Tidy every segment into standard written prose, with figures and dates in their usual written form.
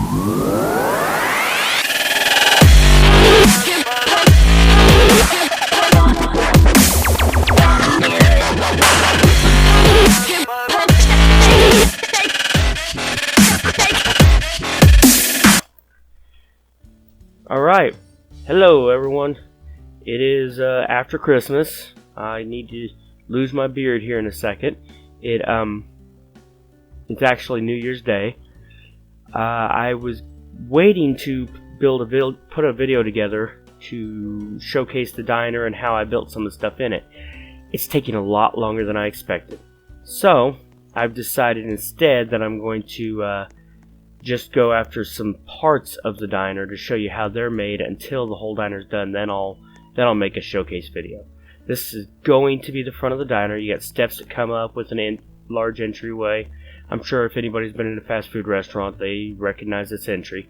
Alright, hello everyone. It is after Christmas. I need to lose my beard here in a second. It's actually New Year's Day. I was waiting to put a video together to showcase the diner and how I built some of the stuff in it. It's taking a lot longer than I expected. So, I've decided instead that I'm going to just go after some parts of the diner to show you how they're made until the whole diner's done. Then I'll make a showcase video. This is going to be the front of the diner. You got steps that come up with an large entryway. I'm sure if anybody's been in a fast food restaurant, they recognize this entry.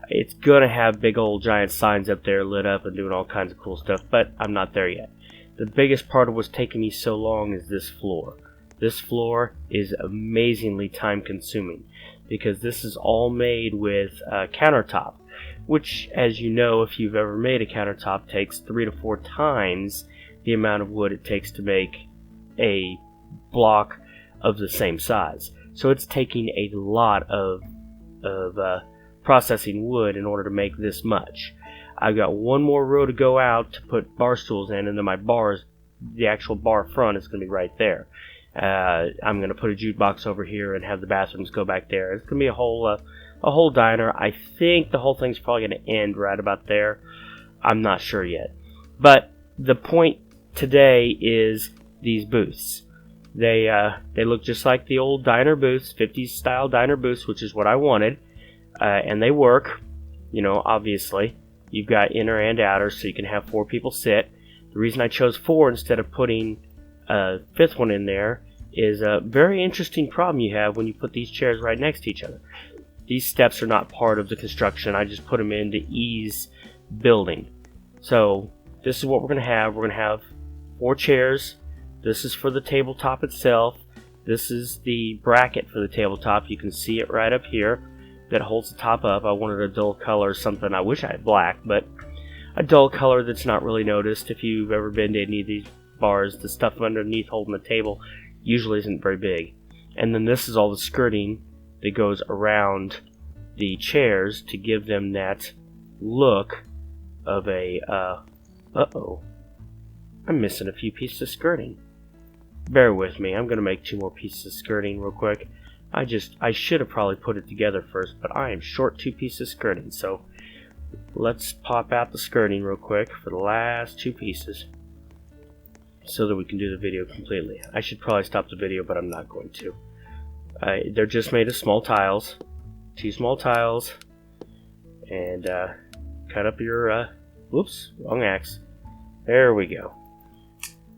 It's gonna have big old giant signs up there lit up and doing all kinds of cool stuff, but I'm not there yet. The biggest part of what's taking me so long is this floor. This floor is amazingly time consuming because this is all made with countertop, which, as you know, if you've ever made a countertop, takes 3 to 4 times the amount of wood it takes to make a block of the same size. So it's taking a lot of processing wood in order to make this much. I've got one more row to go out to put bar stools in, and then my bars, the actual bar front, is going to be right there. I'm going to put a jukebox over here and have the bathrooms go back there. It's going to be a whole diner. I think the whole thing's probably going to end right about there. I'm not sure yet. But the point today is these booths. They look just like the old diner booths, 50s style diner booths, which is what I wanted. And they work, obviously. You've got inner and outer, so you can have 4 people sit. The reason I chose 4 instead of putting a 5th one in there is a very interesting problem you have when you put these chairs right next to each other. These steps are not part of the construction. I just put them in to ease building. So this is what we're going to have. We're going to have 4 chairs. This is for the tabletop itself. This is the bracket for the tabletop. You can see it right up here that holds the top up. I wanted a dull color, something. I wish I had black, but a dull color that's not really noticed. If you've ever been to any of these bars, the stuff underneath holding the table usually isn't very big. And then this is all the skirting that goes around the chairs to give them that look of a uh-oh, I'm missing a few pieces of skirting. Bear with me, I'm going to make 2 more pieces of skirting real quick. I should have probably put it together first, but I am short 2 pieces of skirting, so let's pop out the skirting real quick for the last 2 pieces so that we can do the video completely. I should probably stop the video, but I'm not going to. They're just made of small tiles, 2 small tiles, and cut up your, whoops, wrong axe. There we go.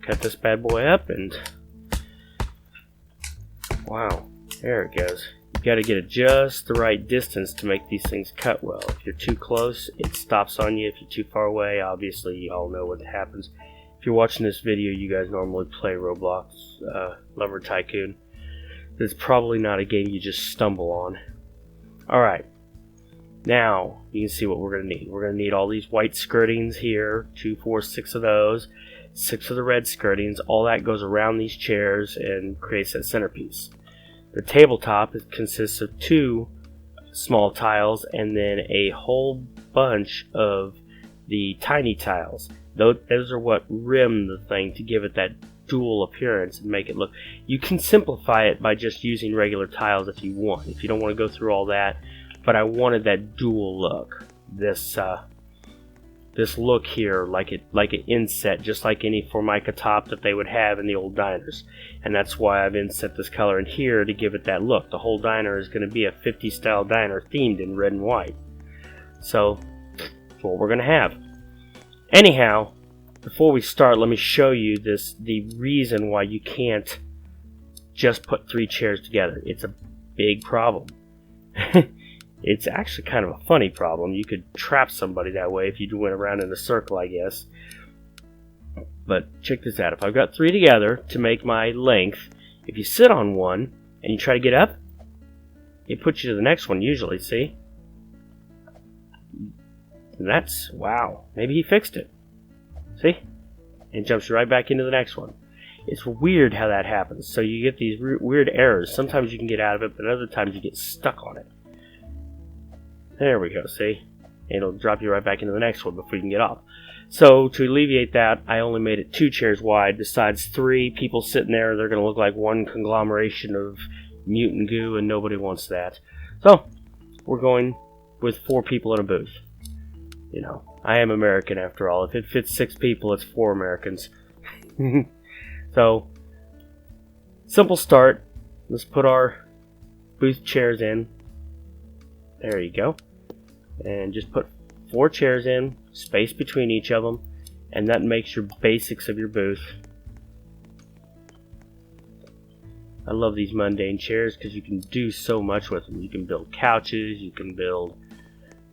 Cut this bad boy up, and wow, there it goes. You got to get it just the right distance to make these things cut well. If you're too close, it stops on you. If you're too far away, obviously you all know what happens. If you're watching this video, you guys normally play Roblox, Lover Tycoon. It's probably not a game you just stumble on. Alright, now you can see what we're going to need. We're going to need all these white skirtings here, 2, 4, 6 of those, 6 of the red skirtings. All that goes around these chairs and creates that centerpiece. The tabletop consists of 2 small tiles and then a whole bunch of the tiny tiles. Those are what rim the thing to give it that dual appearance and make it look. You can simplify it by just using regular tiles if you want. If you don't want to go through all that, but I wanted that dual look. This look here, like an inset, just like any Formica top that they would have in the old diners. And that's why I've inset this color in here to give it that look. The whole diner is going to be a 50s style diner themed in red and white. So that's what we're going to have. Anyhow, before we start, let me show you the reason why you can't just put 3 chairs together. It's a big problem. It's actually kind of a funny problem. You could trap somebody that way if you went around in a circle, I guess. But check this out. If I've got 3 together to make my length, if you sit on one and you try to get up, it puts you to the next one usually, see? And that's, wow, maybe he fixed it. See? And jumps right back into the next one. It's weird how that happens. So you get these weird errors. Sometimes you can get out of it, but other times you get stuck on it. There we go, see? And it'll drop you right back into the next one before you can get off. So to alleviate that, I only made it 2 chairs wide. Besides 3 people sitting there, they're going to look like one conglomeration of mutant goo, and nobody wants that. So we're going with 4 people in a booth. You know, I am American after all. If it fits 6 people, it's 4 Americans. So, simple start. Let's put our booth chairs in. There you go. And just put 4 chairs in, space between each of them, and that makes your basics of your booth. I love these mundane chairs because you can do so much with them. You can build couches, you can build,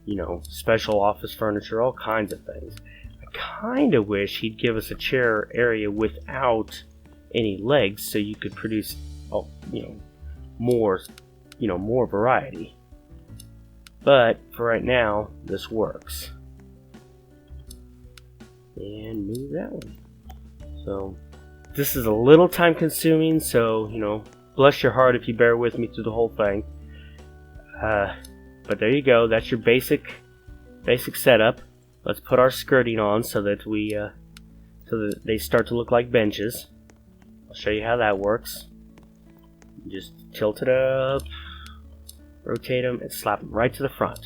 you know, special office furniture, all kinds of things. I kind of wish he'd give us a chair area without any legs so you could produce, more variety. But for right now, this works. And move that one. So this is a little time consuming, so bless your heart if you bear with me through the whole thing. But there you go. That's your basic setup. Let's put our skirting on so that they start to look like benches. I'll show you how that works. Just tilt it up, rotate them, and slap them right to the front.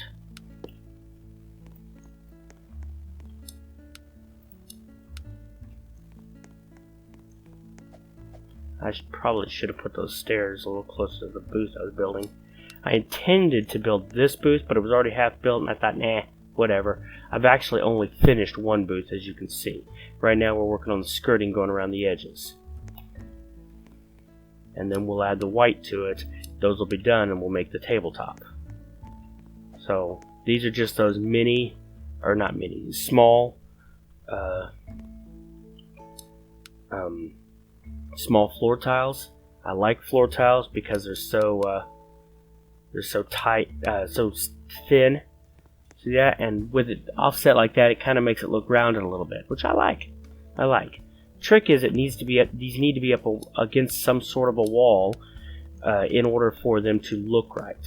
I probably should have put those stairs a little closer to the booth I was building. I intended to build this booth, but it was already half built, and I thought, nah, whatever. I've actually only finished one booth, as you can see. Right now we're working on the skirting going around the edges. And then we'll add the white to it. Those will be done, and we'll make the tabletop. So these are just those small small floor tiles. I like floor tiles because they're so tight, so thin. See that? And with it offset like that, it kind of makes it look rounded a little bit, which I like. Trick is these need to be up against some sort of a wall in order for them to look right.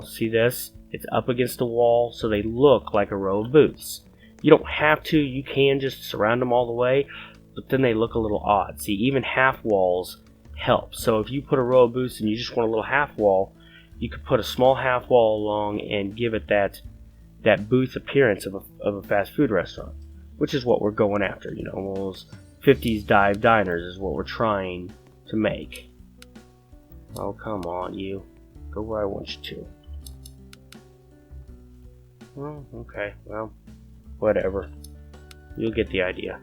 See this? It's up against a wall, so they look like a row of booths. You don't have to. You can just surround them all the way, but then they look a little odd. See, even half walls help. So if you put a row of booths and you just want a little half wall, you could put a small half wall along and give it that booth appearance of a fast food restaurant, which is what we're going after. Those 50s dive diners is what we're trying to make. Oh, come on, you. Go where I want you to. Oh, okay, well, whatever. You'll get the idea.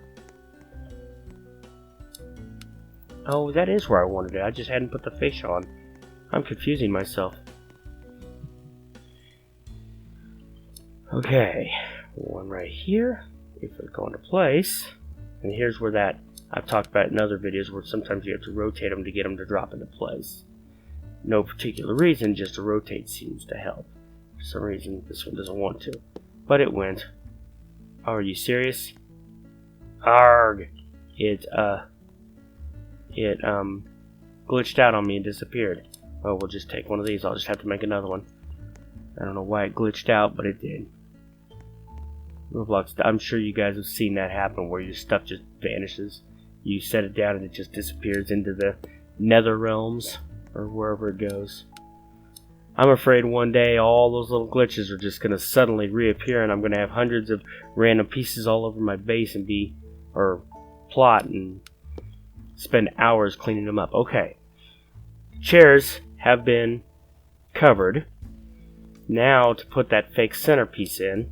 Oh, that is where I wanted it. I just hadn't put the fish on. I'm confusing myself. Okay, one right here. If it go into place, and here's where that I've talked about in other videos where sometimes you have to rotate them to get them to drop into place. No particular reason, just to rotate seems to help. For some reason, this one doesn't want to, but it went. Oh, are you serious? Arg! It glitched out on me and disappeared. Oh, we'll just take one of these. I'll just have to make another one. I don't know why it glitched out, but it did. Roblox, I'm sure you guys have seen that happen where your stuff just vanishes. You set it down and it just disappears into the nether realms or wherever it goes. I'm afraid one day all those little glitches are just going to suddenly reappear and I'm going to have hundreds of random pieces all over my base and plot and spend hours cleaning them up. Okay. Chairs have been covered. Now to put that fake centerpiece in,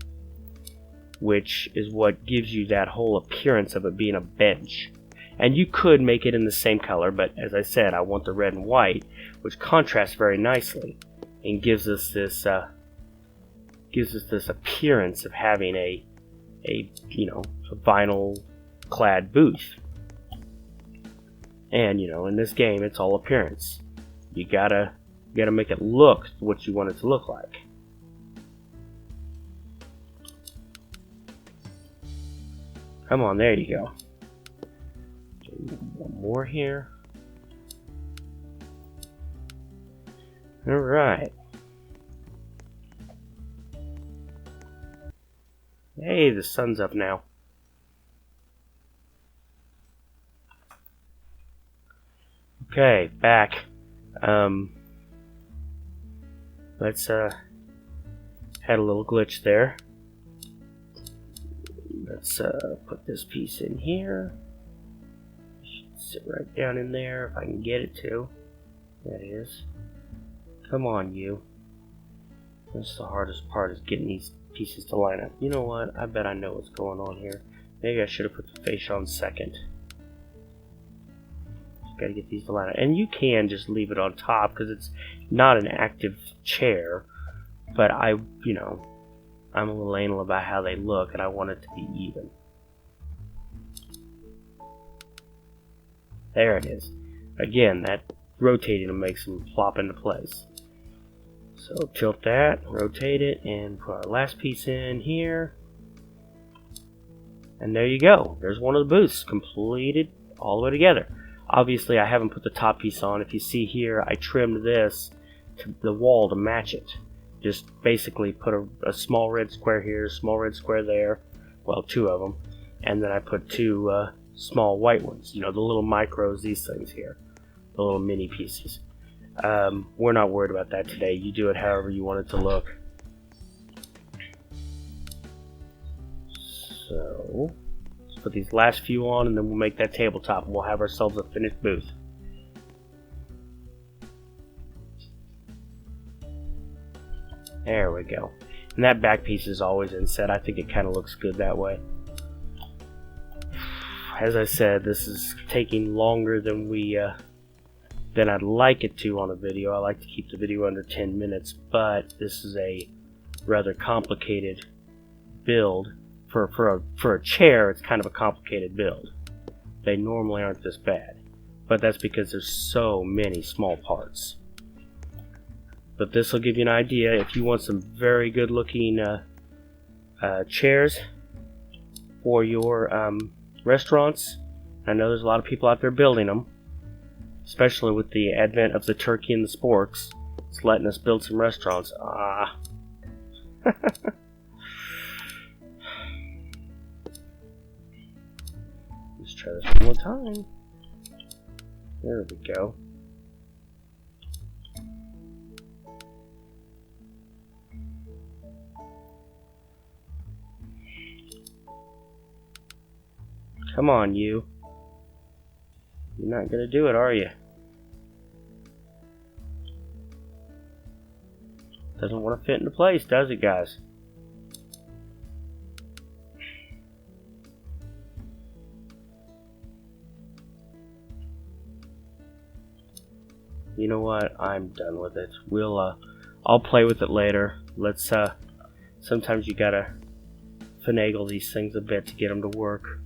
which is what gives you that whole appearance of it being a bench. And you could make it in the same color, but as I said, I want the red and white, which contrasts very nicely and gives us this appearance of having a vinyl clad booth. And in this game, it's all appearance. You gotta make it look what you want it to look like. Come on, there you go. One more here. Alright. Hey, the sun's up now. Okay, back. Let's had a little glitch there. Let's put this piece in here. Should sit right down in there if I can get it to. There it is. Come on, you. That's the hardest part, is getting these pieces to line up. You know what? I bet I know what's going on here. Maybe I should have put the face on second. Just gotta get these to line up. And you can just leave it on top because it's not an active chair. But I'm a little anal about how they look, and I want it to be even. There it is. Again, that rotating them makes them plop into place. So tilt that, rotate it, and put our last piece in here. And there you go. There's one of the booths completed all the way together. Obviously, I haven't put the top piece on. If you see here, I trimmed this to the wall to match it. Just basically put a small red square here, small red square there. Well, two of them. And then I put two small white ones. You know, the little micros, these things here. The little mini pieces. We're not worried about that today. You do it however you want it to look. So, let's put these last few on, and then we'll make that tabletop, and we'll have ourselves a finished booth. There we go. And that back piece is always inset. I think it kind of looks good that way. As I said, this is taking longer than than I'd like it to on a video. I like to keep the video under 10 minutes, but this is a rather complicated build. For a chair, it's kind of a complicated build. They normally aren't this bad, but that's because there's so many small parts. But this will give you an idea. If you want some very good looking chairs for your restaurants, I know there's a lot of people out there building them, especially with the advent of the turkey and the sporks. It's letting us build some restaurants. Let's try this one more time. There we go. Come on, you. You're not gonna do it, are you? Doesn't want to fit into place, does it, guys? You know what? I'm done with it. I'll play with it later. Let's, sometimes you gotta finagle these things a bit to get them to work.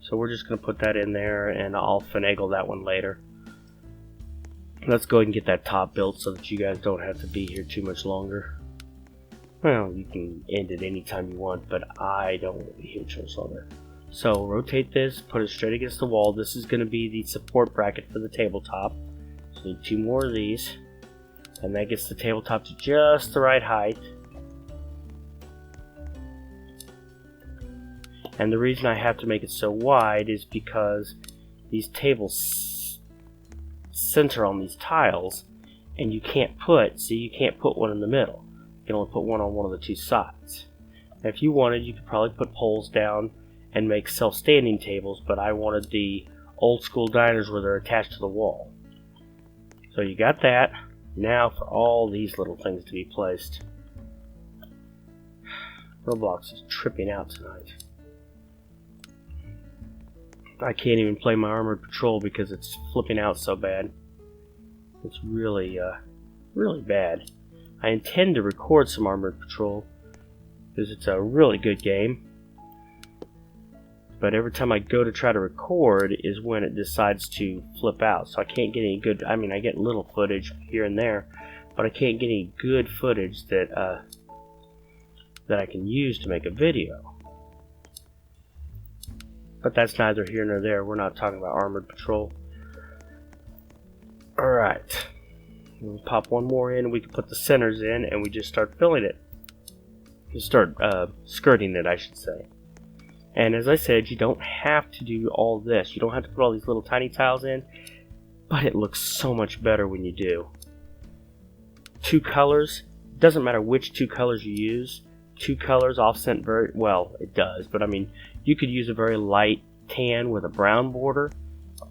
So we're just gonna put that in there, and I'll finagle that one later. Let's go ahead and get that top built so that you guys don't have to be here too much longer. Well, you can end it anytime you want, but I don't want to be here too much longer. So rotate this, put it straight against the wall. This is going to be the support bracket for the tabletop. So we need two more of these, and that gets the tabletop to just the right height. And the reason I have to make it so wide is because these tables center on these tiles, and you can't put one in the middle. You can only put one on one of the two sides. Now, if you wanted, you could probably put poles down and make self-standing tables, but I wanted the old school diners where they're attached to the wall. So you got that. Now for all these little things to be placed. Roblox is tripping out tonight. I can't even play my Armored Patrol because it's flipping out so bad. It's really, really bad. I intend to record some Armored Patrol because it's a really good game. But every time I go to try to record is when it decides to flip out. So I can't get any good, I mean, I get little footage here and there, but I can't get any good footage that I can use to make a video. But that's neither here nor there. We're not talking about armored patrol. Alright. We'll pop one more in, we can put the centers in, and we just start filling it. You start skirting it, I should say. And as I said, you don't have to do all this. You don't have to put all these little tiny tiles in, but it looks so much better when you do. 2 colors, doesn't matter which 2 colors you use. 2 colors offset very well, it does, but I mean, you could use a very light tan with a brown border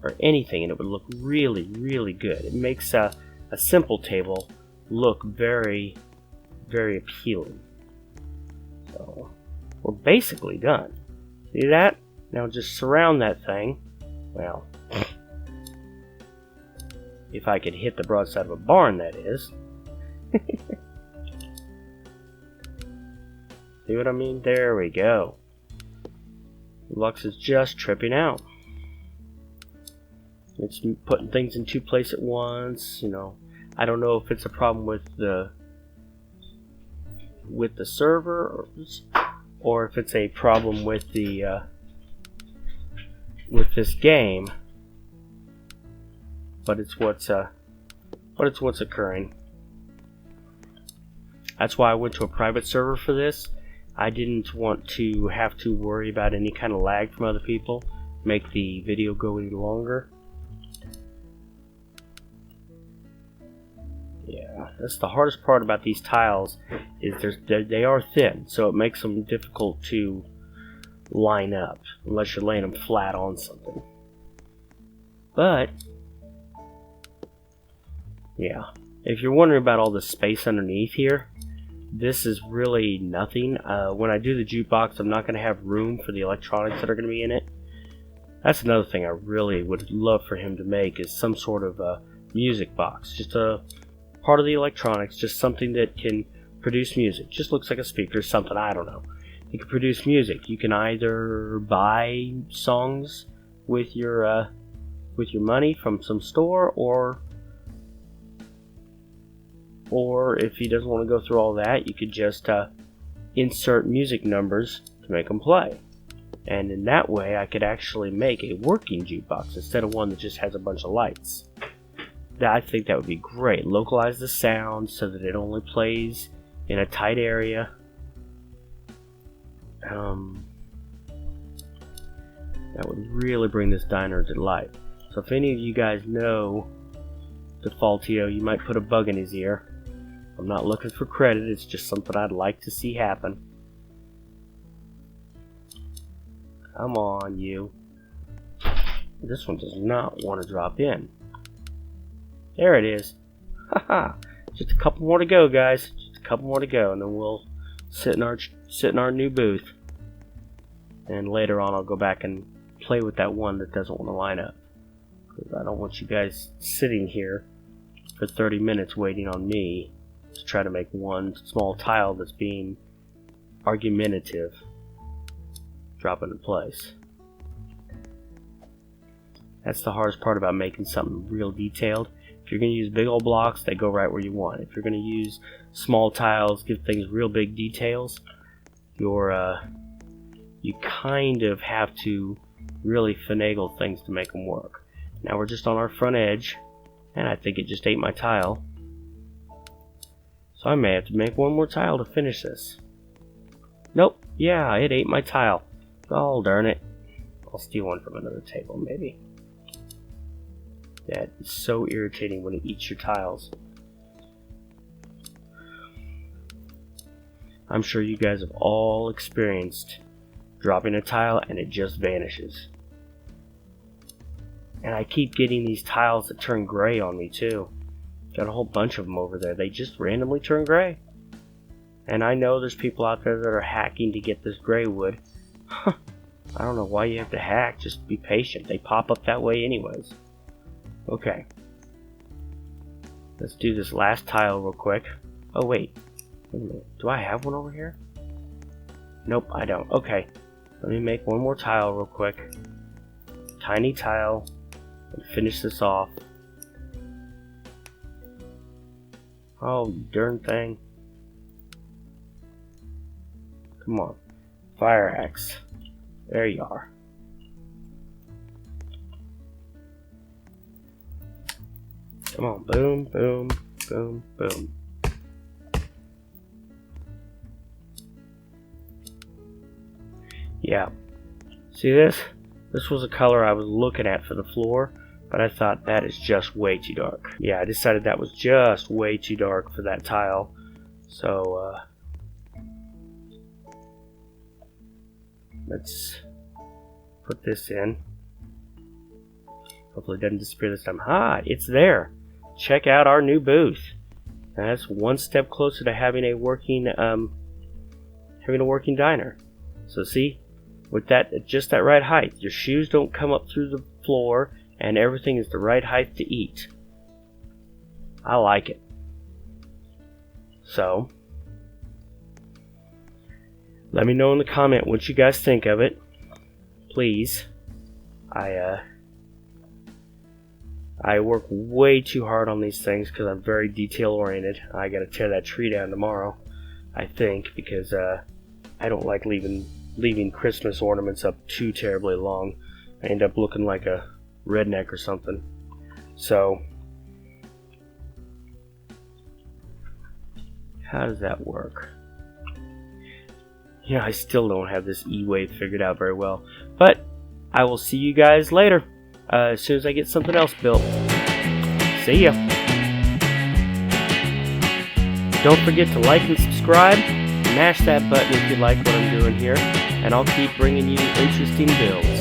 or anything, and it would look really, really good. It makes a simple table look very, very appealing. So we're basically done. See that? Now just surround that thing. Well, if I could hit the broadside of a barn, that is. See what I mean? There we go. Lux is just tripping out. It's putting things in 2 places at once. You know, I don't know if it's a problem with the servers, or if it's a problem with the with this game. But it's what's occurring. That's why I went to a private server for this. I didn't want to have to worry about any kind of lag from other people, make the video go any longer. Yeah, that's the hardest part about these tiles, is they are thin, so it makes them difficult to line up unless you're laying them flat on something. But yeah, if you're wondering about all the space underneath here, this is really nothing. When I do the jukebox, I'm not going to have room for the electronics that are going to be in it. That's another thing I really would love for him to make, is some sort of a music box. Just a part of the electronics, just something that can produce music. Just looks like a speaker, something, I don't know. You can produce music. You can either buy songs with your money from some store, or if he doesn't want to go through all that, you could just insert music numbers to make them play. And in that way, I could actually make a working jukebox instead of one that just has a bunch of lights. I think that would be great. Localize the sound so that it only plays in a tight area. That would really bring this diner to life. So if any of you guys know Defaultio, you might put a bug in his ear. I'm not looking for credit, it's just something I'd like to see happen. Come on, you. This one does not want to drop in. There it is. Haha. Just a couple more to go, guys. Just a couple more to go, and then we'll sit in our new booth. And later on, I'll go back and play with that one that doesn't want to line up, because I don't want you guys sitting here for 30 minutes waiting on me to try to make one small tile that's being argumentative drop into place. That's the hardest part about making something real detailed. If you're going to use big old blocks, they go right where you want. If you're going to use small tiles, give things real big details, you kind of have to really finagle things to make them work. Now we're just on our front edge, and I think it just ate my tile. So I may have to make one more tile to finish this. Nope, yeah, it ate my tile. Oh, darn it. I'll steal one from another table, maybe. That is so irritating when it eats your tiles. I'm sure you guys have all experienced dropping a tile and it just vanishes. And I keep getting these tiles that turn gray on me too. Got a whole bunch of them over there. They just randomly turn gray. And I know there's people out there that are hacking to get this gray wood. I don't know why you have to hack. Just be patient. They pop up that way anyways. Okay. Let's do this last tile real quick. Oh wait. Wait a minute. Do I have one over here? Nope, I don't. Okay. Let me make one more tile real quick. Tiny tile. And finish this off. Oh, you darn thing. Come on. Fire axe. There you are. Come on, boom, boom, boom, boom. Yeah. See this? This was a color I was looking at for the floor, but I thought that is just way too dark. Yeah, I decided that was just way too dark for that tile. So, let's put this in. Hopefully it doesn't disappear this time. Ah, it's there. Check out our new booth. That's one step closer to having a working diner. So see, with that, just that right height, your shoes don't come up through the floor, and everything is the right height to eat. I like it. So, let me know in the comment what you guys think of it, please. I work way too hard on these things because I'm very detail oriented. I gotta tear that tree down tomorrow, I think, because I don't like leaving Christmas ornaments up too terribly long. I end up looking like a redneck or something. So, how does that work? Yeah, I still don't have this E-wave figured out very well. But I will see you guys later. As soon as I get something else built. See ya. Don't forget to like and subscribe. Mash that button if you like what I'm doing here. And I'll keep bringing you interesting builds.